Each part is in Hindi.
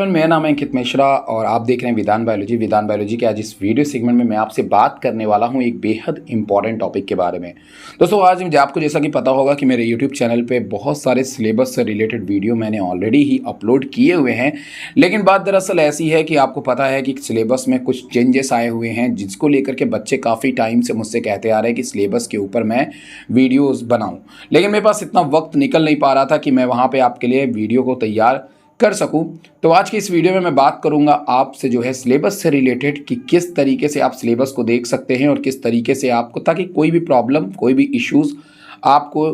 एवरीवन, मेरा नाम है अंकित मिश्रा और आप देख रहे हैं विधान बायोलॉजी के आज इस वीडियो सेगमेंट में मैं आपसे बात करने वाला हूं एक बेहद इंपॉर्टेंट टॉपिक के बारे में। दोस्तों, आज मुझे आपको जैसा कि पता होगा कि मेरे यूट्यूब चैनल पे बहुत सारे सिलेबस से रिलेटेड वीडियो मैंने ऑलरेडी ही अपलोड किए हुए हैं, लेकिन बात दरअसल ऐसी है कि आपको पता है कि सिलेबस में कुछ चेंजेस आए हुए हैं जिसको लेकर के बच्चे काफ़ी टाइम से मुझसे कहते आ रहे हैं कि सिलेबस के ऊपर मैं वीडियोज़ बनाऊँ, लेकिन मेरे पास इतना वक्त निकल नहीं पा रहा था कि मैं वहाँ पर आपके लिए वीडियो को तैयार कर सकूं। तो आज की इस वीडियो में मैं बात करूंगा आपसे जो है सिलेबस से रिलेटेड कि किस तरीके से आप सिलेबस को देख सकते हैं और किस तरीके से आपको, ताकि कोई भी प्रॉब्लम, कोई भी इश्यूज आपको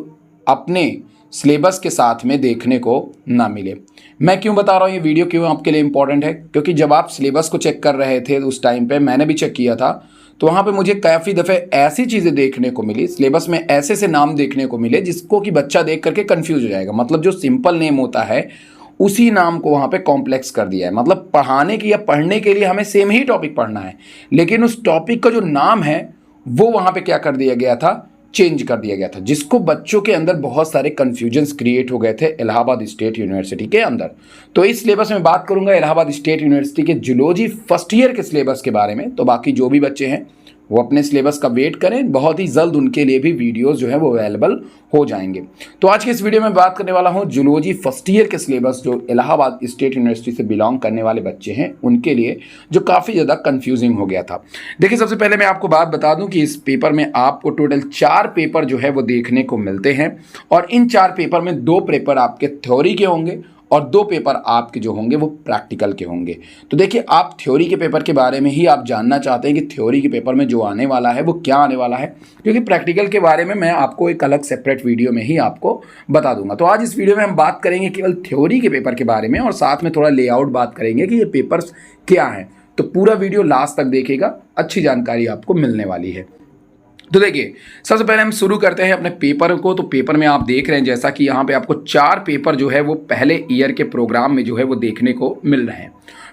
अपने सिलेबस के साथ में देखने को ना मिले। मैं क्यों बता रहा हूँ ये वीडियो क्यों आपके लिए इंपॉर्टेंट है, क्योंकि जब आप सिलेबस को चेक कर रहे थे उस टाइम पे मैंने भी चेक किया था, तो वहाँ पे मुझे काफ़ी दफ़े ऐसी चीज़ें देखने को मिली, सिलेबस में ऐसे से नाम देखने को मिले जिसको कि बच्चा देख करके कंफ्यूज हो जाएगा। मतलब जो सिंपल नेम होता है उसी नाम को वहाँ पे कॉम्प्लेक्स कर दिया है। मतलब पढ़ाने की या पढ़ने के लिए हमें सेम ही टॉपिक पढ़ना है, लेकिन उस टॉपिक का जो नाम है वो वहाँ पे क्या कर दिया गया था, चेंज कर दिया गया था, जिसको बच्चों के अंदर बहुत सारे कन्फ्यूजन्स क्रिएट हो गए थे इलाहाबाद स्टेट यूनिवर्सिटी के अंदर। तो इस सिलेबस में बात करूंगा इलाहाबाद स्टेट यूनिवर्सिटी के जूलॉजी फर्स्ट ईयर के सिलेबस के बारे में। तो बाकी जो भी बच्चे हैं वो अपने सिलेबस का वेट करें, बहुत ही जल्द उनके लिए भी वीडियोस जो है वो अवेलेबल हो जाएंगे। तो आज के इस वीडियो में बात करने वाला हूं जूलॉजी फर्स्ट ईयर के सिलेबस जो इलाहाबाद स्टेट यूनिवर्सिटी से बिलोंग करने वाले बच्चे हैं उनके लिए, जो काफ़ी ज़्यादा कंफ्यूजिंग हो गया था। देखिए, सबसे पहले मैं आपको बात बता दूं कि इस पेपर में आपको टोटल 4 पेपर जो है वो देखने को मिलते हैं, और इन 4 पेपर में 2 पेपर आपके थ्योरी के होंगे और 2 पेपर आपके जो होंगे वो प्रैक्टिकल के होंगे। तो देखिए, आप थ्योरी के पेपर के बारे में ही आप जानना चाहते हैं कि थ्योरी के पेपर में जो आने वाला है वो क्या आने वाला है, क्योंकि प्रैक्टिकल के बारे में मैं आपको एक अलग सेपरेट वीडियो में ही आपको बता दूंगा। तो आज इस वीडियो में हम बात करेंगे केवल थ्योरी के पेपर के बारे में और साथ में थोड़ा लेआउट बात करेंगे कि ये पेपर्स क्या हैं। तो पूरा वीडियो लास्ट तक देखिएगा, अच्छी जानकारी आपको मिलने वाली है। तो देखिए, सबसे पहले हम शुरू करते हैं अपने पेपर को। तो पेपर में आप देख रहे हैं जैसा कि यहाँ पे आपको 4 पेपर जो है वो पहले ईयर के प्रोग्राम में जो है वो देखने को मिल रहे हैं।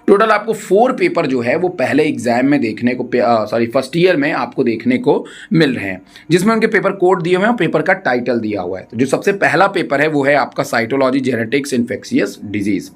टोटल आपको 4 पेपर जो है वो पहले एग्जाम में देखने को फर्स्ट ईयर में आपको देखने को मिल रहे हैं, जिसमें उनके पेपर कोड दिए हुए हैं और पेपर का टाइटल दिया हुआ है। तो जो सबसे पहला पेपर है वो है आपका साइटोलॉजी जेनेटिक्स इन्फेक्शियस डिजीज़।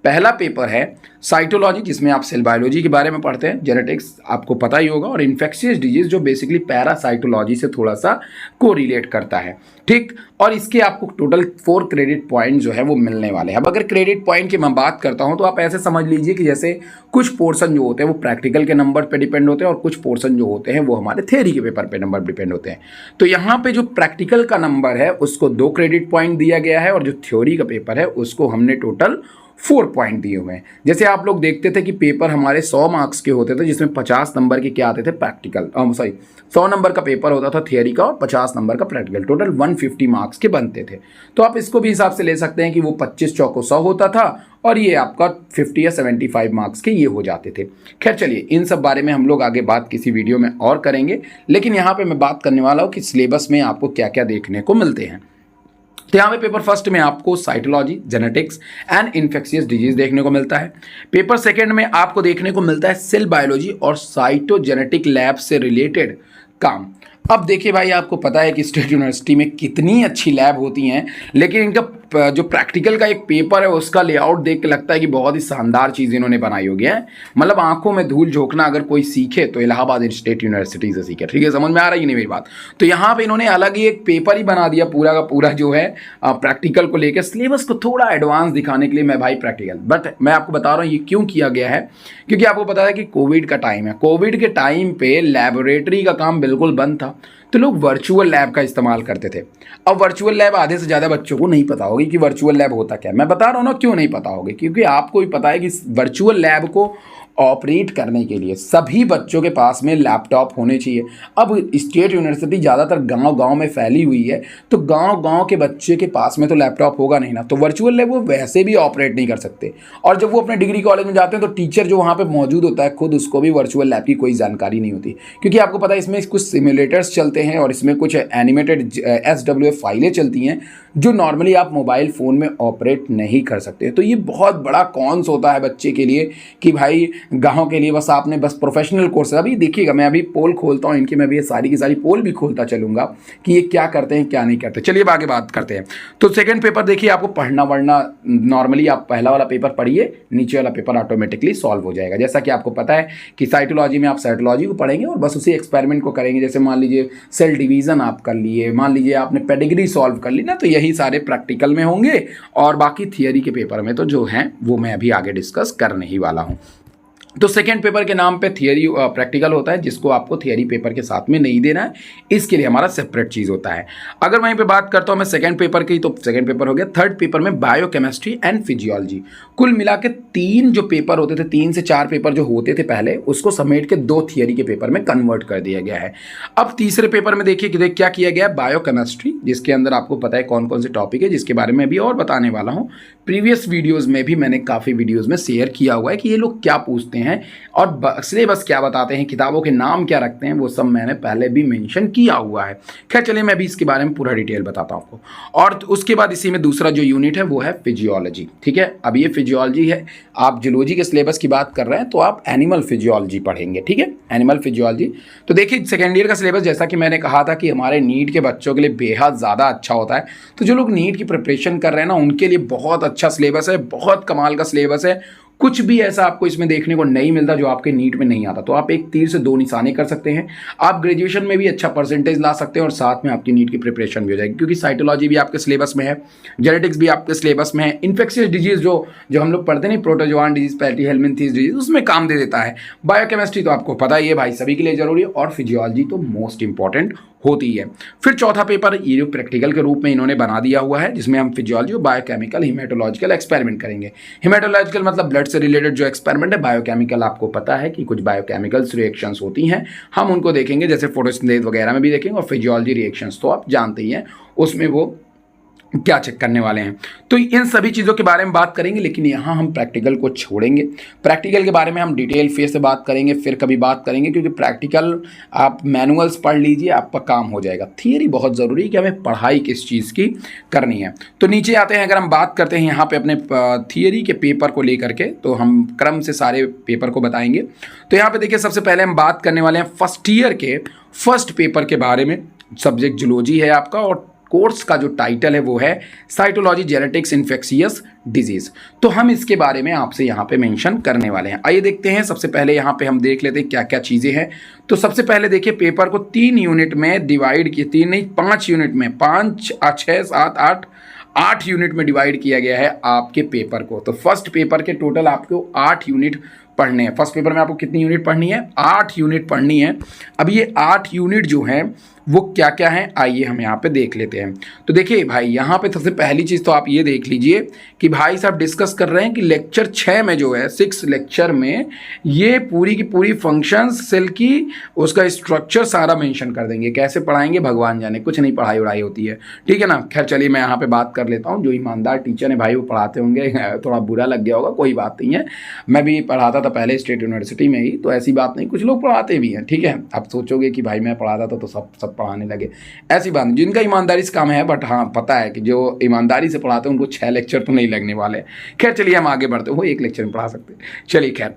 पहला पेपर है साइटोलॉजी, जिसमें आप सेल बायोलॉजी के बारे में पढ़ते हैं, जेनेटिक्स आपको पता ही होगा, और इन्फेक्शियस डिजीज जो बेसिकली पैरासाइटोलॉजी से थोड़ा सा कोरिलेट करता है, ठीक। और इसके आपको टोटल 4 क्रेडिट पॉइंट जो है वो मिलने वाले हैं। अब अगर क्रेडिट पॉइंट की मैं बात करता हूं तो आप ऐसे समझ लीजिए कि जैसे कुछ पोर्शन जो होते हैं वो प्रैक्टिकल के नंबर पर डिपेंड होते हैं और कुछ पोर्शन जो होते हैं वो हमारे थ्योरी के पेपर पे नंबर डिपेंड होते हैं। तो यहाँ पे जो प्रैक्टिकल का नंबर है उसको 2 क्रेडिट पॉइंट दिया गया है, और जो थ्योरी का पेपर है उसको हमने टोटल 4 पॉइंट दिए हुए हैं। जैसे आप लोग देखते थे कि पेपर हमारे 100 मार्क्स के होते थे, जिसमें 50 नंबर के क्या आते थे, प्रैक्टिकल, 100 नंबर का पेपर होता था थियरी का और 50 नंबर का प्रैक्टिकल, टोटल 150 मार्क्स के बनते थे। तो आप इसको भी हिसाब से ले सकते हैं कि वो 25 चौको 100 होता था और ये आपका 50 या 75 मार्क्स के ये हो जाते थे। खैर चलिए, इन सब बारे में हम लोग आगे बात किसी वीडियो में और करेंगे, लेकिन यहाँ पे मैं बात करने वाला हूँ कि सिलेबस में आपको क्या क्या देखने को मिलते हैं। तो यहाँ पे पेपर फर्स्ट में आपको cytology genetics and infectious disease देखने को मिलता है। पेपर सेकंड में आपको देखने को मिलता है सेल बायोलॉजी और साइटोजेनेटिक लैब से रिलेटेड काम। अब देखिए भाई, आपको पता है कि स्टेट यूनिवर्सिटी में कितनी अच्छी लैब होती हैं, लेकिन इनका जो प्रैक्टिकल का एक पेपर है उसका लेआउट देख के लगता है कि बहुत ही शानदार चीज़ इन्होंने बनाई होगी है। मतलब आंखों में धूल झोंकना अगर कोई सीखे तो इलाहाबाद स्टेट यूनिवर्सिटी से सीखे, ठीक है। समझ में आ रही है नहीं मेरी बात? तो यहाँ पे इन्होंने अलग ही एक पेपर ही बना दिया पूरा का पूरा जो है प्रैक्टिकल को लेकर, सिलेबस को थोड़ा एडवांस दिखाने के लिए। मैं भाई प्रैक्टिकल, बट मैं आपको बता रहा हूँ ये क्यों किया गया है, क्योंकि आपको पता है कि कोविड का टाइम है। कोविड के टाइम पे लैबोरेटरी का काम बिल्कुल बंद था, तो लोग वर्चुअल लैब का इस्तेमाल करते थे। अब वर्चुअल लैब आधे से ज़्यादा बच्चों को नहीं पता होगी कि वर्चुअल लैब होता क्या है। मैं बता रहा हूँ ना क्यों नहीं पता होगी, क्योंकि आपको भी पता है कि वर्चुअल लैब को ऑपरेट करने के लिए सभी बच्चों के पास में लैपटॉप होने चाहिए। अब स्टेट यूनिवर्सिटी ज़्यादातर गांव-गांव में फैली हुई है, तो गांव-गांव के बच्चे के पास में तो लैपटॉप होगा नहीं ना, तो वर्चुअल लैब वो वैसे भी ऑपरेट नहीं कर सकते। और जब वो अपने डिग्री कॉलेज में जाते हैं तो टीचर जो वहाँ पे मौजूद होता है खुद उसको भी वर्चुअल लैब की कोई जानकारी नहीं होती, क्योंकि आपको पता है इसमें कुछ सिमुलेटर्स चलते हैं और इसमें कुछ एनिमेटेड SWF फाइलें चलती हैं जो नॉर्मली आप मोबाइल फ़ोन में ऑपरेट नहीं कर सकते। तो ये बहुत बड़ा कॉन्स होता है बच्चे के लिए कि भाई गाँव के लिए बस आपने बस प्रोफेशनल कोर्स, अभी देखिएगा मैं अभी पोल खोलता हूँ इनकी, मैं भी ये सारी की सारी पोल भी खोलता चलूँगा कि ये क्या करते हैं क्या नहीं करते। चलिए अब आगे बात करते हैं। तो सेकंड पेपर देखिए, आपको पढ़ना वढ़ना नॉर्मली आप पहला वाला पेपर पढ़िए, नीचे वाला पेपर ऑटोमेटिकली सॉल्व हो जाएगा। जैसा कि आपको पता है कि साइटोलॉजी में आप साइटोलॉजी को पढ़ेंगे और बस उसी एक्सपेरिमेंट को करेंगे। जैसे मान लीजिए सेल डिवीज़न आप कर लिए, मान लीजिए आपने पेडिग्री सॉल्व कर ली ना, तो यही सारे प्रैक्टिकल में होंगे और बाकी थियरी के पेपर में तो जो हैं वो मैं अभी आगे डिस्कस करने ही वाला हूँ। तो सेकेंड पेपर के नाम पे थियरी प्रैक्टिकल होता है, जिसको आपको थियरी पेपर के साथ में नहीं देना है, इसके लिए हमारा सेपरेट चीज़ होता है। अगर वहीं पे बात करता हूँ मैं सेकेंड पेपर की, तो सेकेंड पेपर हो गया। थर्ड पेपर में बायोकेमिस्ट्री एंड फिजियोलॉजी, कुल मिला के 3 जो पेपर होते थे, 3 से 4 पेपर जो होते थे पहले, उसको समेट के 2 थियरी के पेपर में कन्वर्ट कर दिया गया है। अब तीसरे पेपर में देखिए कि क्या किया गया है, बायोकेमिस्ट्री, जिसके अंदर आपको पता है कौन कौन से टॉपिक है, जिसके बारे में अभी और बताने वाला हूँ। प्रीवियस वीडियोज़ में भी मैंने काफ़ी वीडियोज़ में शेयर किया हुआ है कि ये लोग क्या पूछते हैं और सिलेबस क्या बताते हैं, किताबों के नाम क्या रखते हैं, वो सब मैंने पहले भी मेंशन किया हुआ है। खैर चलिए मैं भी इसके बारे में पूरा डिटेल बताता हूँ आपको। और उसके बाद इसी में दूसरा जो यूनिट है वो है फिजियोलॉजी। ठीक है, अब ये फिजियोलॉजी है, आप जूलॉजी के सिलेबस की बात कर रहे हैं तो आप एनिमल फिजियोलॉजी पढ़ेंगे। ठीक है, एनिमल फिजियोलॉजी। तो देखिए सेकेंड ईयर का सिलेबस, जैसा कि मैंने कहा था कि हमारे नीट के बच्चों के लिए बेहद ज़्यादा अच्छा होता है। तो जो लोग नीट की प्रिपरेशन कर रहे हैं ना, उनके लिए बहुत अच्छा सिलेबस है, बहुत कमाल का सिलेबस है। कुछ भी ऐसा आपको इसमें देखने को नहीं मिलता जो आपके नीट में नहीं आता। तो आप एक तीर से 2 निशाने कर सकते हैं। आप ग्रेजुएशन में भी अच्छा परसेंटेज ला सकते हैं और साथ में आपकी नीट की प्रिपरेशन भी हो जाएगी, क्योंकि साइटोलॉजी भी आपके सिलेबस में है, जेनेटिक्स भी आपके सिलेबस में है, इन्फेक्शियस डिजीज जो हम लोग पढ़ते नहीं, प्रोटोजोआन डिजीज, पैल्टीहेल्मिन्थेस डिजीज, उसमें काम दे देता है। बायोकेमिस्ट्री तो आपको पता ही है भाई, सभी के लिए जरूरी है, और फिजियोलॉजी तो मोस्ट इंपॉर्टेंट होती है। फिर चौथा पेपर ये जो प्रैक्टिकल के रूप में इन्होंने बना दिया हुआ है, जिसमें हम फिजियोलॉजी और बायोकेमिकल हिमेटोलॉजिकल एक्सपेरिमेंट करेंगे। हिमेटोलॉजिकल मतलब ब्लड से रिलेटेड जो एक्सपेरिमेंट है। बायोकेमिकल आपको पता है कि कुछ बायोकेमिकल्स रिएक्शंस होती हैं, हम उनको देखेंगे, जैसे फोटोसिंथेसिस वगैरह में भी देखेंगे। और फिजियोलॉजी रिएक्शंस तो आप जानते ही हैं, उसमें वो क्या चेक करने वाले हैं। तो इन सभी चीज़ों के बारे में बात करेंगे, लेकिन यहाँ हम प्रैक्टिकल को छोड़ेंगे। प्रैक्टिकल के बारे में हम डिटेल फिर से बात करेंगे, फिर कभी बात करेंगे, क्योंकि प्रैक्टिकल आप मैनुअल्स पढ़ लीजिए, आपका काम हो जाएगा। थियरी बहुत ज़रूरी है कि हमें पढ़ाई किस चीज़ की करनी है। तो नीचे आते हैं, अगर हम बात करते हैं यहाँ पे अपने थियरी के पेपर को लेकर के, तो हम क्रम से सारे पेपर को बताएंगे। तो यहाँ पे देखिए, सबसे पहले हम बात करने वाले हैं फर्स्ट ईयर के फर्स्ट पेपर के बारे में। सब्जेक्ट जूलॉजी है आपका, और कोर्स का जो टाइटल है वो है साइटोलॉजी जेनेटिक्स इन्फेक्शियस डिजीज। तो हम इसके बारे में आपसे यहाँ पे मेंशन करने वाले हैं। आइए देखते हैं, सबसे पहले यहाँ पे हम देख लेते हैं क्या क्या चीज़ें हैं। तो सबसे पहले देखिए, पेपर को 3 यूनिट में डिवाइड किया, 3 नहीं 5 यूनिट में, 5, 6, 7, 8 यूनिट में डिवाइड किया गया है आपके पेपर को। तो फर्स्ट पेपर के टोटल आपको 8 यूनिट पढ़ने हैं। फर्स्ट पेपर में आपको कितनी यूनिट पढ़नी है? 8 यूनिट पढ़नी है। अब ये 8 यूनिट जो हैं वो क्या क्या हैं, आइए हम यहाँ पे देख लेते हैं। तो देखिए भाई, यहाँ पे सबसे पहली चीज़ तो आप ये देख लीजिए कि भाई साहब डिस्कस कर रहे हैं कि लेक्चर 6 में जो है, 6 लेक्चर में ये पूरी की पूरी फंक्शंस सेल की, उसका स्ट्रक्चर सारा मेंशन कर देंगे। कैसे पढ़ाएंगे भगवान जाने, कुछ नहीं पढ़ाई उड़ाई होती है, ठीक है ना। खैर चलिए मैं यहाँ पे बात कर लेता हूँ। जो ईमानदार टीचर है भाई वो पढ़ाते होंगे, थोड़ा बुरा लग गया होगा, कोई बात नहीं है। मैं भी पढ़ाता था पहले स्टेट यूनिवर्सिटी में ही, तो ऐसी बात नहीं, कुछ लोग पढ़ाते भी हैं, ठीक है। अब सोचोगे कि भाई मैं पढ़ाता था तो सब पढ़ाने लगे, ऐसी बात नहीं। जिनका ईमानदारी से काम है, बट हाँ पता है कि जो ईमानदारी से पढ़ाते हैं उनको 6 लेक्चर तो नहीं लगने वाले। खैर चलिए हम आगे बढ़ते हैं, वो 1 लेक्चर में पढ़ा सकते हैं। चलिए खैर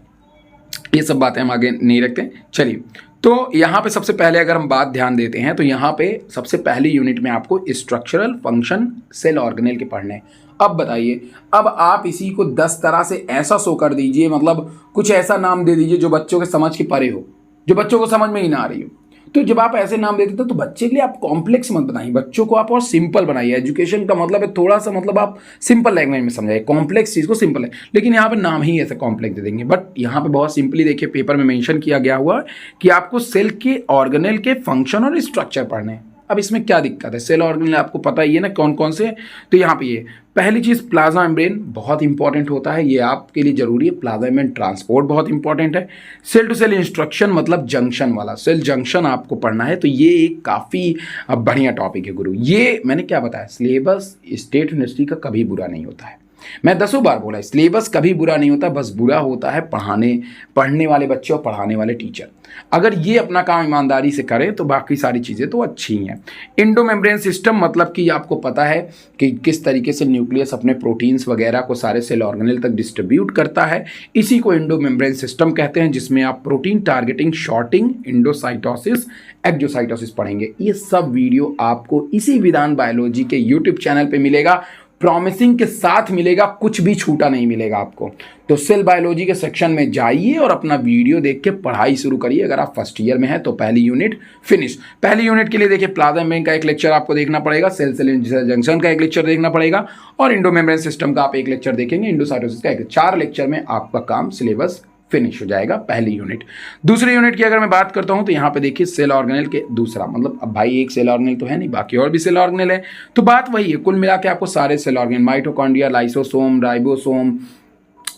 ये सब बातें हम आगे नहीं रखते हैं। चलिए, तो यहाँ पे सबसे पहले अगर हम बात ध्यान देते हैं, तो यहाँ पे सबसे पहली यूनिट में आपको स्ट्रक्चरल फंक्शन सेल ऑर्गेनेल के पढ़ने हैं। अब बताइए, अब आप इसी को 10 तरह से ऐसा शो कर दीजिए, मतलब कुछ ऐसा नाम दे दीजिए जो बच्चों के समझ के परे हो, जो बच्चों को समझ में ही ना आ रही हो। तो जब आप ऐसे नाम देते तो बच्चे के लिए आप कॉम्प्लेक्स मत बनाइए, बच्चों को आप और सिंपल बनाइए। एजुकेशन का मतलब है थोड़ा सा, मतलब आप सिंपल लैंग्वेज में समझाइए, कॉम्प्लेक्स चीज़ को सिंपल है। लेकिन यहाँ पे नाम ही ऐसे कॉम्प्लेक्स दे देंगे। बट यहाँ पे बहुत सिंपली देखिए, पेपर में मेंशन किया गया हुआ कि आपको सेल के ऑर्गेनेल के फंक्शन और स्ट्रक्चर पढ़ने हैं। अब इसमें क्या दिक्कत है, सेल ऑर्गेनेल आपको पता ही है ना कौन कौन से। तो यहाँ पे ये पहली चीज़ प्लाज्मा मेम्ब्रेन बहुत इंपॉर्टेंट होता है, ये आपके लिए जरूरी है। प्लाज्मा मेम्ब्रेन ट्रांसपोर्ट बहुत इंपॉर्टेंट है। सेल टू सेल इंस्ट्रक्शन मतलब जंक्शन वाला, सेल जंक्शन आपको पढ़ना है। तो ये एक काफ़ी बढ़िया टॉपिक है गुरु। ये मैंने क्या बताया, सिलेबस स्टेट यूनिवर्सिटी का कभी बुरा नहीं होता है। मैं 10 बार बोला, सिलेबस कभी बुरा नहीं होता, बस बुरा होता है पढ़ने वाले बच्चे और पढ़ाने वाले टीचर। अगर ये अपना काम ईमानदारी से करें तो बाकी सारी चीज़ें तो अच्छी ही हैं। इंडो मेम्ब्रेन सिस्टम मतलब कि आपको पता है कि किस तरीके से न्यूक्लियस अपने प्रोटीन्स वगैरह को सारे सेल ऑर्गेनेल तक डिस्ट्रीब्यूट करता है, इसी को इंडो मेम्ब्रेन सिस्टम कहते हैं, जिसमें आप protein targeting, sorting, endocytosis, exocytosis पढ़ेंगे। ये सब वीडियो आपको इसी विधान बायोलॉजी के यूट्यूब चैनल पे मिलेगा, प्रॉमिसिंग के साथ मिलेगा, कुछ भी छूटा नहीं मिलेगा आपको। तो सेल बायोलॉजी के सेक्शन में जाइए और अपना वीडियो देख के पढ़ाई शुरू करिए। अगर आप फर्स्ट ईयर में हैं तो पहली यूनिट फिनिश। पहली यूनिट के लिए देखिए प्लाज्मा मेम्ब्रेन का एक लेक्चर आपको देखना पड़ेगा, सेल जंक्शन का एक लेक्चर देखना पड़ेगा, और इंडो मेम्ब्रेन सिस्टम का आप एक लेक्चर देखेंगे, इंडोसाइटोसिस का एक। 4 लेक्चर में आपका काम सिलेबस फिनिश हो जाएगा पहली यूनिट। दूसरी यूनिट की अगर मैं बात करता हूं तो यहाँ पे देखिए सेल ऑर्गेनेल के दूसरा, मतलब अब भाई एक सेल ऑर्गेनेल तो है नहीं, बाकी और भी सेल ऑर्गेनेल है, तो बात वही है। कुल मिला के आपको सारे cell organelle, mitochondria, lysosome, ribosome,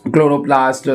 chloroplast,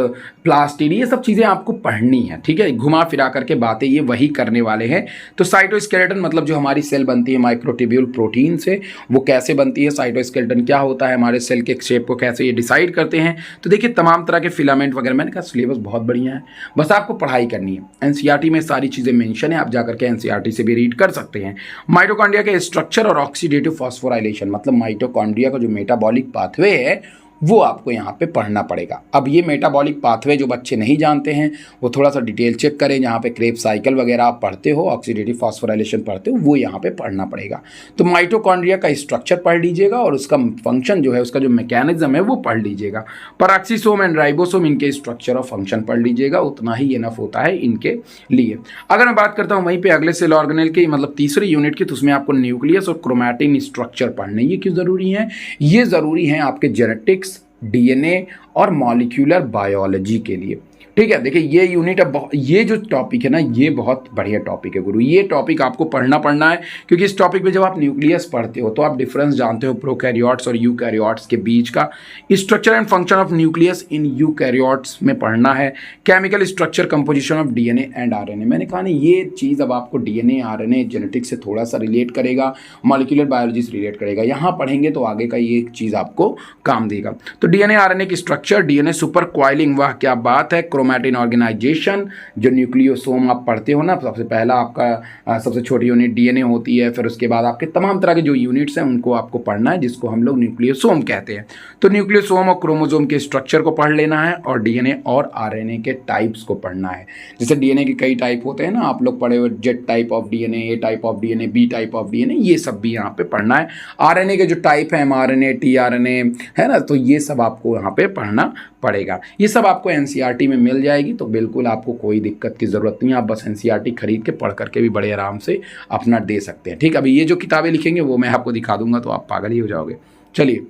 plastid, ये सब चीज़ें आपको पढ़नी है, ठीक है। घुमा फिरा करके बातें ये वही करने वाले हैं। तो साइटोस्केलेटन मतलब जो हमारी सेल बनती है माइक्रोट्यूब्यूल प्रोटीन से, वो कैसे बनती है, साइटोस्केलेटन क्या होता है, हमारे सेल के शेप को कैसे ये डिसाइड करते हैं। तो देखिए तमाम तरह के फिलामेंट वगैरह, मैंने कहा सिलेबस बहुत बढ़िया है, बस आपको पढ़ाई करनी है। एनसीईआरटी में सारी चीज़ें मेंशन है, आप जाकर के एनसीईआरटी से भी रीड कर सकते हैं। माइटोकॉन्ड्रिया के स्ट्रक्चर और ऑक्सीडेटिव फॉस्फोराइलेशन, मतलब माइटोकॉन्ड्रिया का जो मेटाबॉलिक पाथवे है वो आपको यहाँ पे पढ़ना पड़ेगा। अब ये मेटाबॉलिक पाथवे जो बच्चे नहीं जानते हैं वो थोड़ा सा डिटेल चेक करें, जहाँ पे क्रेब्स साइकिल वगैरह आप पढ़ते हो, ऑक्सीडेटिव फॉस्फोराइलेशन पढ़ते हो, वो यहाँ पे पढ़ना पड़ेगा। तो माइटोकॉन्ड्रिया का स्ट्रक्चर पढ़ लीजिएगा और उसका फंक्शन जो है, उसका जो मैकेनिज्म है वो पढ़ लीजिएगा। पैराक्सीसोम एंड राइबोसोम, इनके स्ट्रक्चर और फंक्शन पढ़ लीजिएगा, उतना ही इनफ होता है इनके लिए। अगर मैं बात करता हूँ वहीं पर अगले सेल ऑर्गेनेल की, मतलब तीसरी यूनिट की, तो उसमें आपको न्यूक्लियस और क्रोमैटिन स्ट्रक्चर पढ़ने। ये क्यों ज़रूरी है? ये ज़रूरी है आपके जेनेटिक्स, डीएनए और मॉलिक्यूलर बायोलॉजी के लिए, ठीक है। देखिए ये यूनिट, अब ये जो टॉपिक है ना, ये बहुत बढ़िया टॉपिक है गुरु। ये टॉपिक आपको पढ़ना है, क्योंकि इस टॉपिक में जब आप न्यूक्लियस पढ़ते हो तो आप डिफरेंस जानते हो प्रोकैरियोट्स और यूकैरियोट्स के बीच का। Structure and function of nucleus in eukaryotes में पढ़ना है। Chemical structure, composition of DNA and RNA. मैंने कहा ना ये चीज़ अब आपको डीएनए, आरएनए, जेनेटिक्स से थोड़ा सा रिलेट करेगा, मॉलिक्यूलर बायोलॉजी से रिलेट करेगा। यहाँ पढ़ेंगे तो आगे का ये चीज़ आपको काम देगा। तो डीएनए, आरएनए की स्ट्रक्चर, डीएनए सुपर क्वाइलिंग, वाह क्या बात है। क्रोमैटिन ऑर्गेनाइजेशन, जो न्यूक्लियोसोम आप पढ़ते हो ना, सबसे पहला आपका सबसे छोटी यूनिट डीएनए होती है, फिर उसके बाद आपके तमाम तरह के जो यूनिट्स हैं उनको आपको पढ़ना है, जिसको हम लोग न्यूक्लियोसोम कहते हैं। तो न्यूक्लियोसोम और क्रोमोसोम के स्ट्रक्चर को पढ़ लेना है और डीएनए और आरएनए के टाइप्स को पढ़ना है। जैसे डीएनए के कई टाइप होते हैं ना, आप लोग पढ़े हुए, Z type of DNA, A type of DNA, B type of DNA, ये सब भी यहाँ पे पढ़ना है। आरएनए के जो टाइप है, एमआरएनए, टीआरएनए, है ना, तो ये सब आपको यहाँ पे पढ़ना पड़ेगा। ये सब आपको एनसीईआरटी में मिल जाएगी, तो बिल्कुल आपको कोई दिक्कत की ज़रूरत नहीं है। आप बस एनसीईआरटी खरीद के पढ़ करके भी बड़े आराम से अपना दे सकते हैं, ठीक। अभी ये जो किताबें लिखेंगे वो मैं आपको दिखा दूंगा तो आप पागल ही हो जाओगे। चलिए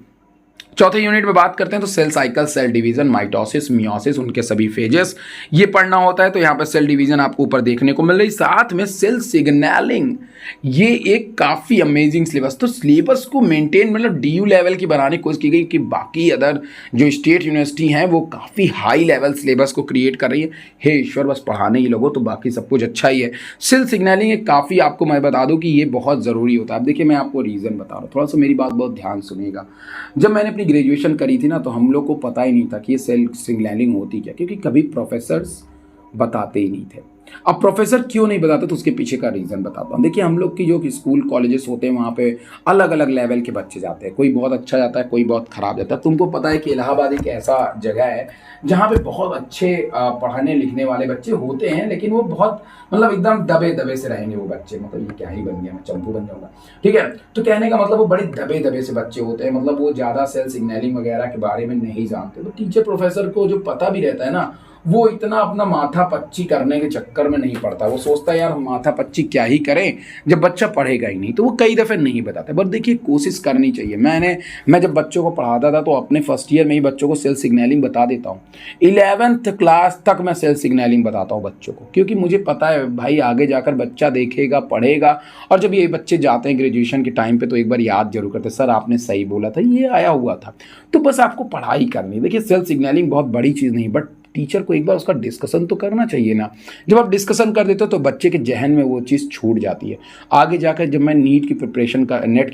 चौथे यूनिट में बात करते हैं, तो cell cycle, cell division, mitosis, meiosis, उनके सभी फेजेस ये पढ़ना होता है। तो यहाँ पर सेल डिवीजन आपको ऊपर देखने को मिल रही, साथ में सेल सिग्नलिंग, ये एक काफ़ी अमेजिंग सिलेबस। तो सिलेबस को मेंटेन, मतलब डीयू लेवल की बनाने की कोशिश की गई कि बाकी अदर जो स्टेट यूनिवर्सिटी हैं वो काफ़ी हाई लेवल सिलेबस को क्रिएट कर रही है। हे ईश्वर, बस पढ़ाने ही लोगों तो बाकी सब कुछ अच्छा ही है। सेल सिग्नलिंग एक काफ़ी, आपको मैं बता दूँ कि ये बहुत ज़रूरी होता है। अब देखिए मैं आपको रीज़न बता रहा हूँ, थोड़ा सा मेरी बात बहुत ध्यान सुनिएगा। जब मैंने अपनी ग्रेजुएशन करी थी ना, तो हम लोग को पता ही नहीं था कि ये सेल सिग्नलिंग होती क्या, क्योंकि कभी प्रोफेसर्स बताते ही नहीं थे। अब प्रोफेसर क्यों नहीं बताते, तो उसके पीछे का रीज़न बताता हूँ। देखिए हम लोग की जो स्कूल कॉलेजेस होते हैं वहाँ पे अलग अलग लेवल के बच्चे जाते हैं, कोई बहुत अच्छा जाता है, कोई बहुत ख़राब जाता है। तुमको पता है कि इलाहाबाद एक ऐसा जगह है जहाँ पे बहुत अच्छे पढ़ने लिखने वाले बच्चे होते हैं, लेकिन वो बहुत, मतलब एकदम दबे दबे से रहेंगे वो बच्चे। मतलब ये क्या ही बन गया, मैं चंपू बन जाऊँगा, ठीक है। तो कहने का मतलब वो बड़े दबे दबे से बच्चे होते हैं, मतलब वो ज़्यादा सेल सिग्नलिंग वगैरह के बारे में नहीं जानते। तो टीचर प्रोफेसर को जो पता भी रहता है ना, वो इतना अपना माथा पच्ची करने के चक्कर में नहीं पड़ता। वो सोचता है यार हम माथा पच्ची क्या ही करें जब बच्चा पढ़ेगा ही नहीं, तो वो कई दफ़े नहीं बताता। बट देखिए कोशिश करनी चाहिए। मैं जब बच्चों को पढ़ाता था तो अपने फर्स्ट ईयर में ही बच्चों को सेल सिग्नलिंग बता देता हूँ। 11th क्लास तक मैं सेल सिग्नलिंग बताता हूँ बच्चों को, क्योंकि मुझे पता है भाई आगे जाकर बच्चा देखेगा, पढ़ेगा, और जब ये बच्चे जाते हैं ग्रेजुएशन के टाइम पर तो एक बार याद जरूर करते, सर आपने सही बोला था, ये आया हुआ था। तो बस आपको पढ़ाई करनी है। देखिए सेल सिग्नलिंग बहुत बड़ी चीज़ नहीं, बट टीचर को एक बार उसका डिस्कशन तो करना चाहिए ना। जब आप डिस्कशन कर देते हो तो बच्चे के जहन में वो चीज़ छूट जाती है। आगे जाकर जब मैं नेट की प्रिपरेशन करता था, नेट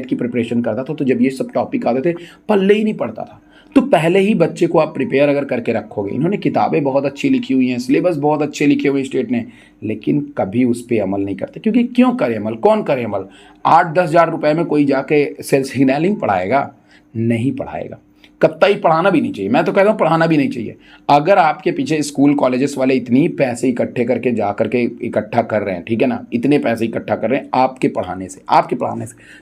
की प्रिपरेशन करता था, तो जब ये सब टॉपिक आते थे पल्ले ही नहीं पड़ता था। तो पहले ही बच्चे को आप प्रिपेयर अगर करके रखोगे, इन्होंने किताबें बहुत अच्छी लिखी हुई हैं, सिलेबस बहुत अच्छे लिखे हुए स्टेट ने, लेकिन कभी उस पर अमल नहीं करते। क्योंकि क्यों करे अमल, कौन करे अमल? 8-10 हज़ार रुपये में कोई जाके सेल्स सिग्नलिंग पढ़ाएगा? नहीं पढ़ाएगा। कतई पढ़ाना भी नहीं चाहिए। मैं तो कहता हूँ पढ़ाना भी नहीं चाहिए। अगर आपके पीछे स्कूल कॉलेजेस वाले इतनी पैसे इकट्ठे करके जा करके इकट्ठा कर रहे हैं, ठीक है ना, इतने पैसे इकट्ठा कर रहे हैं आपके पढ़ाने से,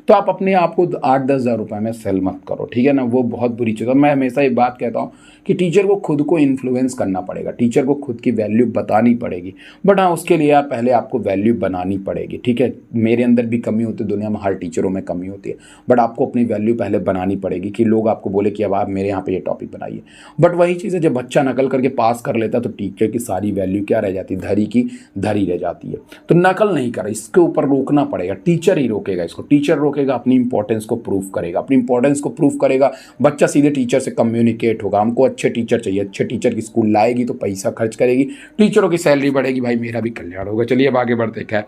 तो आप अपने आप को 8-10 हज़ार रुपये में सेल मत करो, ठीक है ना। वो बहुत बुरी चीज़ है। मैं हमेशा ये बात कहता हूँ कि टीचर को खुद को इन्फ्लुएंस करना पड़ेगा, टीचर को खुद की वैल्यू बतानी पड़ेगी। बट हाँ, उसके लिए यार पहले आपको वैल्यू बनानी पड़ेगी, ठीक है। मेरे अंदर भी कमी होती है, दुनिया में हर टीचरों में कमी होती है, बट आपको अपनी वैल्यू पहले बनानी पड़ेगी कि लोग आपको बोले कि अब आप मेरे यहाँ पे ये टॉपिक बनाइए। बट वही चीज़ है, जब बच्चा नकल करके पास कर लेता है तो टीचर की सारी वैल्यू क्या रह जाती है? धरी की धरी रह जाती है। तो नकल नहीं करें, इसके ऊपर रोकना पड़ेगा, टीचर ही रोकेगा इसको। टीचर रोकेगा, अपनी इंपॉर्टेंस को प्रूफ करेगा, बच्चा सीधे टीचर से कम्युनिकेट होगा। हमको अच्छे टीचर चाहिए, अच्छे टीचर की स्कूल लाएगी तो पैसा खर्च करेगी, टीचरों की सैलरी बढ़ेगी, भाई मेरा भी कल्याण होगा। चलिए अब आगे बढ़ते हैं।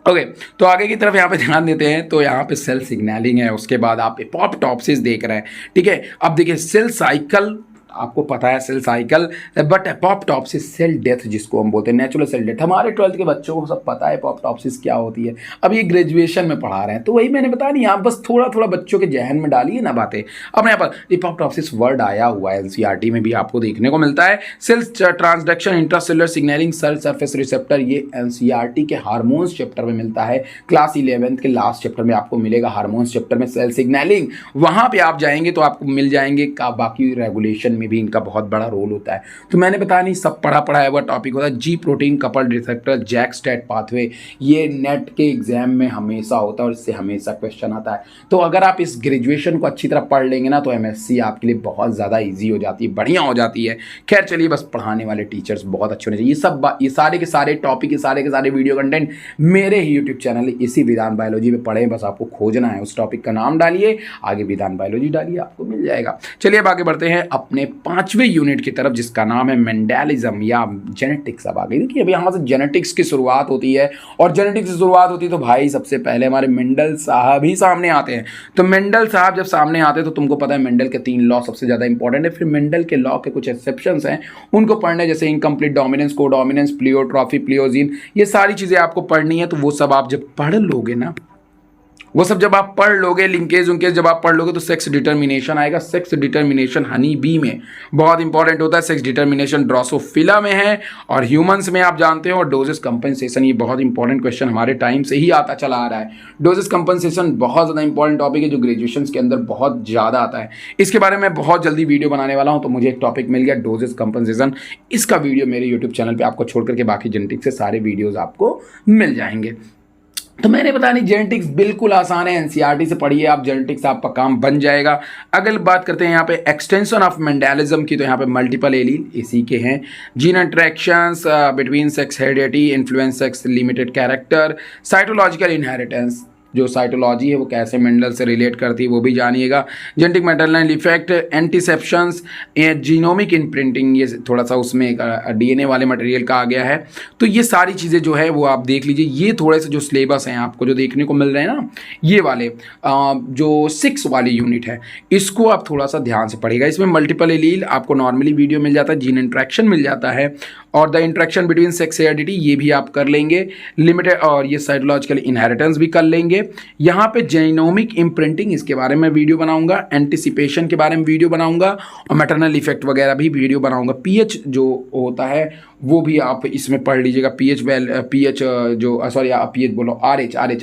ओके, तो आगे की तरफ यहाँ पे ध्यान देते हैं। तो यहाँ पे सेल सिग्नलिंग है, उसके बाद आप एपोप्टोसिस देख रहे हैं, ठीक है। अब देखिए सेल साइकिल, आपको पता है cell cycle, but apoptosis cell death जिसको हम बोलते हैं, नेचुरल सेल डेथ। हमारे 12th के बच्चों को सब पता है एपोप्टोसिस क्या होती है। अब ये ग्रेजुएशन में पढ़ा रहे हैं, तो वही मैंने बताया नहीं, आप बस थोड़ा थोड़ा बच्चों के जहन में डालिए ना बातें। अपने यहाँ पर एपोप्टोसिस वर्ड आया हुआ है, एनसीईआरटी में भी आपको देखने को मिलता है। Cell transduction, intracellular signalling, cell surface receptor, ये एनसीईआरटी के हार्मोन्स चैप्टर में मिलता है। क्लास 11th के लास्ट चैप्टर में आपको मिलेगा, हार्मोन्स चैप्टर में सेल सिग्नलिंग। वहाँ पर आप जाएंगे तो आपको मिल जाएंगे का बाकी रेगुलेशन में भी इनका बहुत बड़ा रोल होता है। तो मैंने बताया नहीं, सब पढ़ा है, वो टॉपिक होता है। G protein coupled receptor, JAK STAT pathway, ये नेट के एग्जाम में हमेशा होता है और इससे हमेशा क्वेश्चन आता है। तो अगर आप इस ग्रेजुएशन को अच्छी तरह पढ़ लेंगे ना, तो एमएससी आपके लिए बहुत ज़्यादा ईजी हो जाती है, बढ़िया हो जाती है। खैर चलिए, बस पढ़ाने वाले टीचर्स बहुत अच्छे होने चाहिए। ये सारे के सारे टॉपिक, ये सारे के सारे वीडियो कंटेंट मेरे ही यूट्यूब चैनल इसी विधान बायोलॉजी में पढ़ें। बस आपको खोजना है, उस टॉपिक का नाम डालिए, आगे विधान बायोलॉजी डालिए, आपको मिल जाएगा। चलिए अब आगे बढ़ते हैं अपने 5वें यूनिट की तरफ, जिसका नाम है मेंडेलिज्म या जेनेटिक्स। अब आ गई देखिए, अभी यहाँ से जेनेटिक्स की शुरुआत होती है, और जेनेटिक्स की शुरुआत होती है तो भाई सबसे पहले हमारे मेंडल साहब ही सामने आते हैं। तो मेंडल साहब जब सामने आते हैं तो तुमको पता है मेंडल के 3 लॉ सबसे ज़्यादा इंपॉर्टेंट है। फिर मेंडल के लॉ के कुछ एक्सेप्शंस हैं, उनको पढ़ने, जैसे इनकम्प्लीट डोमिनेंस, कोडोमिनेंस, प्लियोट्रॉफी, प्लियोजीन, ये सारी चीज़ें आपको पढ़नी है। तो वो सब आप जब पढ़ लोगे ना, वो सब जब आप पढ़ लोगे, लिंकेज उनकेज जब आप पढ़ लोगे, तो सेक्स डिटर्मिनेशन आएगा। सेक्स डिटर्मिनेशन हनी बी में बहुत इंपॉर्टेंट होता है। सेक्स डिटर्मिनेशन ड्रोसोफिला में है, और ह्यूमंस में आप जानते हो। और डोजेस कंपनसेशन, ये बहुत इंपॉर्टेंट क्वेश्चन हमारे टाइम से ही आता चला आ रहा है। डोजेस कंपनसेशन बहुत ज़्यादा इंपॉर्टेंट टॉपिक है, जो ग्रेजुएशन के अंदर बहुत ज़्यादा आता है। इसके बारे में बहुत जल्दी वीडियो बनाने वाला हूँ। तो मुझे एक टॉपिक मिल गया, डोजेस कंपनसेशन। इसका वीडियो मेरे यूट्यूब चैनल पर आपको छोड़ करके बाकी जेनेटिक्स से सारे वीडियोज़ आपको मिल जाएंगे। तो मैंने बताया नहीं, जेनेटिक्स बिल्कुल आसान है, एनसीईआरटी से पढ़िए आप, जेनेटिक्स आपका काम बन जाएगा। अगर बात करते हैं यहाँ पे एक्सटेंशन ऑफ मेंडेलिज्म की, तो यहाँ पे मल्टीपल एलील इसी के हैं। Gene interactions between sex, heredity, influence sex limited character, cytological inheritance, जो साइटोलॉजी है वो कैसे मेंडल से रिलेट करती है वो भी जानिएगा। Genetic maternal effect, anticipations, genomic imprinting, ये थोड़ा सा उसमें डीएनए वाले मटेरियल का आ गया है। तो ये सारी चीज़ें जो है वो आप देख लीजिए। ये थोड़े से जो सिलेबस हैं आपको जो देखने को मिल रहे हैं ना, ये वाले जो 6 वाली यूनिट है, इसको आप थोड़ा सा ध्यान से पढ़िएगा। इसमें मल्टीपल एलील आपको नॉर्मली वीडियो मिल जाता है, जीन इंट्रैक्शन मिल जाता है, और the interaction between sex heredity ये भी आप कर लेंगे, लिमिटेड, और ये साइटोलॉजिकल इनहेरिटेंस भी कर लेंगे। यहाँ पे जीनोमिक इम्प्रिंटिंग, इसके बारे में वीडियो बनाऊंगा, एंटिसिपेशन के बारे में वीडियो बनाऊंगा, और मैटरनल इफेक्ट वगैरह भी वीडियो बनाऊंगा। पीएच जो होता है वो भी आप इसमें पढ़ लीजिएगा। पीएच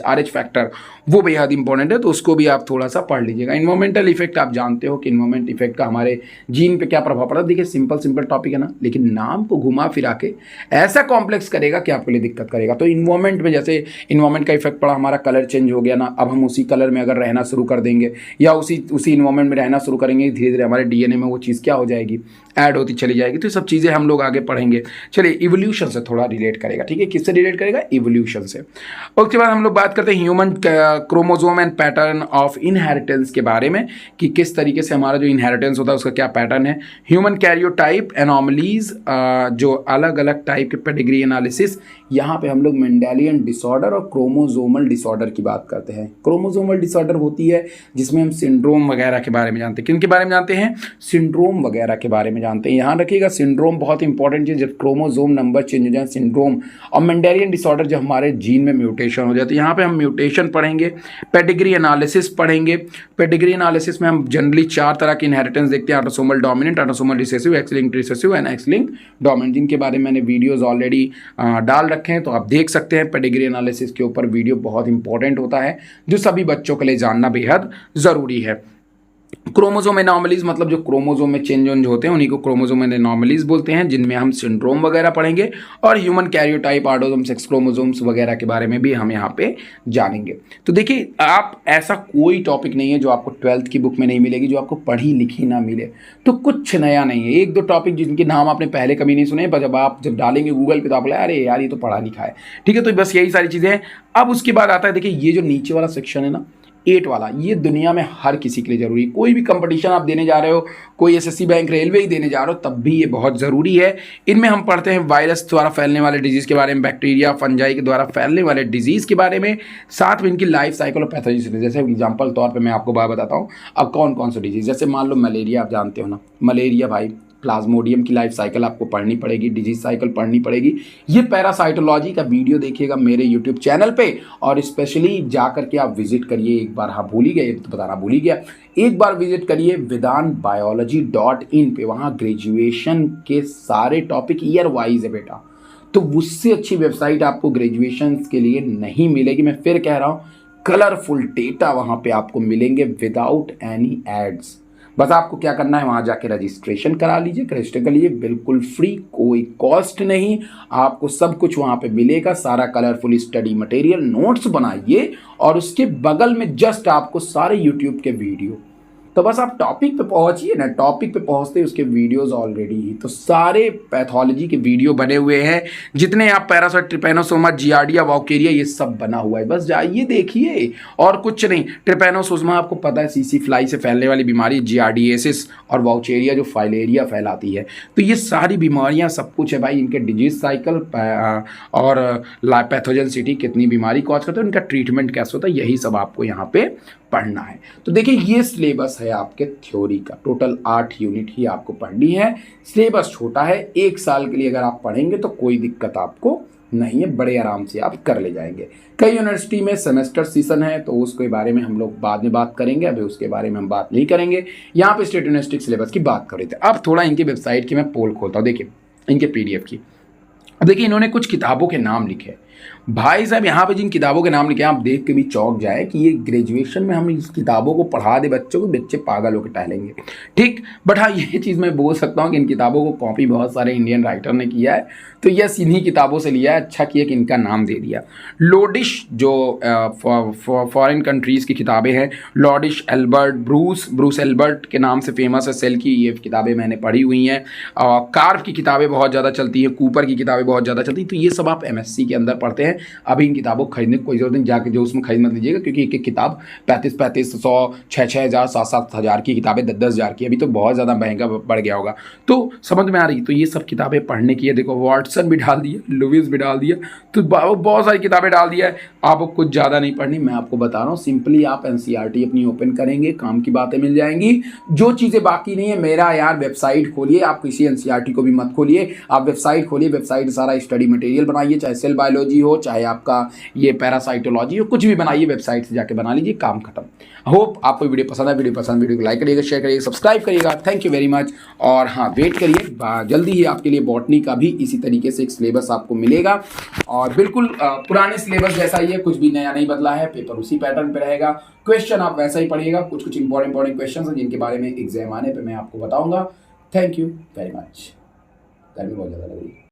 आरएच फैक्टर, वो बेहद इंपॉर्टेंट है, तो उसको भी आप थोड़ा सा पढ़ लीजिएगा। इन्वायरमेंटल इफेक्ट, आप जानते हो कि इन्वायरमेंट इफेक्ट का हमारे जीन पे क्या प्रभाव पड़ता है। देखिए सिंपल टॉपिक है ना, लेकिन नाम को घुमा फिरा के ऐसा कॉम्प्लेक्स करेगा कि आपके लिए दिक्कत करेगा। तो इन्वायरमेंट में, जैसे इन्वायरमेंट का इफेक्ट पड़ा, हमारा कलर चेंज हो गया ना, अब हम उसी कलर में अगर रहना शुरू कर देंगे या उसी इन्वायरमेंट में रहना शुरू करेंगे, धीरे धीरे हमारे डीएनए में वो चीज़ क्या हो जाएगी, ऐड होती चली जाएगी। तो ये सब चीज़ें हम लोग आगे पढ़ेंगे। चलिए इवोल्यूशन से थोड़ा रिलेट करेगा, ठीक है, किससे रिलेट करेगा, इवोल्यूशन से। उसके बाद हम लोग बात करते हैं human chromosome and pattern of inheritance के बारे में कि किस तरीके से हमारा जो इनहेरिटेंस होता है उसका क्या पैटर्न है। ह्यूमन कैरियोटाइप एनॉमलीज, जो अलग अलग टाइप के पेडिग्री एनालिसिस, यहाँ पे हम लोग मेंडेलियन डिसऑर्डर और क्रोमोसोमल डिसऑर्डर की बात करते हैं। क्रोमोसोमल डिसऑर्डर होती है जिसमें हम सिंड्रोम वगैरह के बारे में जानते हैं। किन के बारे में जानते हैं, सिंड्रोम वगैरह के बारे में जानते हैं। यहाँ रखिएगा सिंड्रोम बहुत इंपॉर्टेंट चीज़, जब क्रोमोसोम नंबर चेंज हो जाए सिंड्रोम। और मेंडेलियन डिसऑर्डर जब हमारे जीन में म्यूटेशन हो जाए, तो यहाँ पे हम म्यूटेशन पढ़ेंगे, पेडिग्री एनालिसिस पढ़ेंगे। पेडिग्री एनालिसिस में हम जनरली 4 तरह की इनहेरिटेंस देखते हैं, autosomal dominant, autosomal recessive, x linked recessive and x linked dominant, जिनके बारे में मैंने वीडियोस ऑलरेडी डाल रखे हैं, तो आप देख सकते हैं। पेडिग्री एनालिसिस के ऊपर वीडियो बहुत इंपॉर्टेंट होता है जो सभी बच्चों के लिए जानना बेहद ज़रूरी है। क्रोमोसोम एनॉमलीज मतलब जो क्रोमोसोम में चेंज होते हैं उन्हीं को क्रोमोसोम एनॉमलीज बोलते हैं, जिनमें हम सिंड्रोम वगैरह पढ़ेंगे। और human karyotype, autosome, sex chromosomes वगैरह के बारे में भी हम यहाँ पे जानेंगे। तो देखिए, आप ऐसा कोई टॉपिक नहीं है जो आपको 12th की बुक में नहीं मिलेगी, जो आपको पढ़ी लिखी ना मिले। तो कुछ नया नहीं है, 1-2 टॉपिक जिनके नाम आपने पहले कभी नहीं सुने, पर जब डालेंगे गूगल पे तो आप बोले अरे यार ये तो पढ़ा लिखा है, ठीक है। तो बस यही सारी चीज़ें हैं। अब उसके बाद आता है, देखिए ये जो नीचे वाला सेक्शन है ना, 8 वाला, ये दुनिया में हर किसी के लिए जरूरी है। कोई भी कंपटीशन आप देने जा रहे हो, कोई एसएससी बैंक रेलवे ही देने जा रहे हो, तब भी ये बहुत ज़रूरी है। इनमें हम पढ़ते हैं वायरस द्वारा फैलने वाले डिजीज़ के बारे में, बैक्टीरिया फंजाई के द्वारा फैलने वाले डिजीज़ के बारे में, साथ में इनकी लाइफ साइकिल और पैथोजेनिसिटी। जैसे एग्जाम्पल तौर पर मैं आपको बात बताता हूँ, अब कौन कौन सा डिजीज़, जैसे मान लो मलेरिया, आप जानते हो ना मलेरिया भाई, प्लाज्मोडियम की लाइफ साइकिल आपको पढ़नी पड़ेगी, डिजीज साइकिल पढ़नी पड़ेगी। ये पैरासाइटोलॉजी का वीडियो देखिएगा मेरे यूट्यूब चैनल पे, और स्पेशली जा करके आप विजिट करिए एक बार। हाँ भूल ही गए, तो बताना भूल ही गया, एक बार विजिट करिए vedanbiology.in पे, वहाँ ग्रेजुएशन के सारे टॉपिक ईयर वाइज है बेटा। तो उससे अच्छी वेबसाइट आपको ग्रेजुएशन के लिए नहीं मिलेगी। मैं फिर कह रहा हूँ, कलरफुल डेटा वहाँ पे आपको मिलेंगे विदाउट एनी एड्स। बस आपको क्या करना है, वहाँ जाके रजिस्ट्रेशन करा लीजिए, रजिस्टर कर लीजिए, बिल्कुल फ्री, कोई कॉस्ट नहीं, आपको सब कुछ वहाँ पे मिलेगा। सारा कलरफुल स्टडी मटेरियल, नोट्स बनाइए, और उसके बगल में जस्ट आपको सारे यूट्यूब के वीडियो। तो बस आप टॉपिक पे पहुंचिए ना, टॉपिक पे पहुंचते उसके वीडियोस ऑलरेडी ही तो सारे पैथोलॉजी के वीडियो बने हुए हैं, जितने आप पैरासाइट, ट्रिपैनोसोमा, जियार्डिया, वाउकेरिया, ये सब बना हुआ है। बस जाइए देखिए, और कुछ नहीं। ट्रिपैनोसोमा आपको पता है सीसी फ्लाई से फैलने वाली बीमारी, जियार्डिएसिस, और वाउचेरिया जो फाइलेरिया फैलाती है। तो ये सारी बीमारियां सब कुछ है भाई, इनके डिजीज साइकिल और पैथोजेनिसिटी, कितनी बीमारी कॉज करते हैं, उनका ट्रीटमेंट कैसे होता है, यही सब आपको यहाँ पे पढ़ना है। तो देखिए ये सिलेबस है आपके थ्योरी का, टोटल 8 यूनिट ही आपको पढ़नी है। सिलेबस छोटा है, 1 साल के लिए अगर आप पढ़ेंगे तो कोई दिक्कत आपको नहीं है, बड़े आराम से आप कर ले जाएंगे। कई यूनिवर्सिटी में सेमेस्टर सीजन है, तो उसके बारे में हम लोग बाद में बात करेंगे, अभी उसके बारे में हम बात नहीं करेंगे। यहाँ पे स्टेट यूनिवर्सिटी सिलेबस की बात कर रहे थे। अब थोड़ा इनकी वेबसाइट की मैं पोल खोलता हूँ, देखिए इनके PDF की। अब देखिए इन्होंने कुछ किताबों के नाम लिखे भाई साहब, यहाँ पे जिन किताबों के नाम लिखे आप देख के भी चौंक जाए कि ये ग्रेजुएशन में हम इस किताबों को पढ़ा दे बच्चों को, बच्चे पागल होकर टहलेंगे, ठीक। बट हाँ ये चीज़ मैं बोल सकता हूँ कि इन किताबों को कॉपी बहुत सारे इंडियन राइटर ने किया है, तो यस इन्हीं किताबों से लिया है। अच्छा किया कि इनका नाम दे दिया। लोडिश जो फॉरेन कंट्रीज़ की किताबें हैं, लॉडिश, एल्बर्ट, ब्रूस एल्बर्ट के नाम से फेमस है, सेल की, ये किताबें मैंने पढ़ी हुई हैं। कार्व की किताबें बहुत ज़्यादा चलती हैं, कूपर की किताबें बहुत ज़्यादा चलती हैं, तो ये सब आप MSc के अंदर पढ़ते हैं। अभी इन किताबों को खरीदने की कोई जरूरत नहीं, जाके जो उसमें खरीद मत लीजिएगा, क्योंकि एक एक किताब 3500, 6 हज़ार, 7 हज़ार की किताबें 10 हज़ार की, अभी तो बहुत ज़्यादा महंगा बढ़ गया होगा। तो समझ में आ रही, तो ये सब किताबें पढ़ने की है। देखो वाटसन भी डाल दिया, लुइस भी डाल दिया, तो बहुत सारी किताबें डाल दिया है। आपको कुछ ज़्यादा नहीं पढ़नी, मैं आपको बता रहा हूँ, सिंपली आप NCERT अपनी ओपन करेंगे, काम की बातें मिल जाएंगी। जो चीज़ें बाकी नहीं है, मेरा यार वेबसाइट खोलिए, आप किसी NCERT को भी मत खोलिए, आप वेबसाइट खोलिए, वेबसाइट सारा स्टडी मटेरियल बनाइए, चाहे सेल बायोलॉजी हो, चाहे आपका ये पैरासाइटोलॉजी हो, कुछ भी बनाइए, वेबसाइट से जाके बना लीजिए, काम खत्म। होप आपको वीडियो पसंद है, वीडियो को लाइक करिएगा, शेयर करिएगा, सब्सक्राइब करिएगा। Thank you very much. और हाँ वेट करिए, जल्दी ही आपके लिए बॉटनी का भी इसी तरीके से एक सिलेबस आपको मिलेगा, और बिल्कुल पुराने सिलेबस जैसा ही है, कुछ भी नया नहीं बदला है, पेपर उसी पैटर्न पे रहेगा, क्वेश्चन आप वैसा ही पढ़िएगा। कुछ इंपॉर्टेंट क्वेश्चन हैं जिनके बारे में एग्जाम आने पर मैं आपको बताऊंगा। Thank you very much. गर्मी बहुत ज़्यादा लग रही है।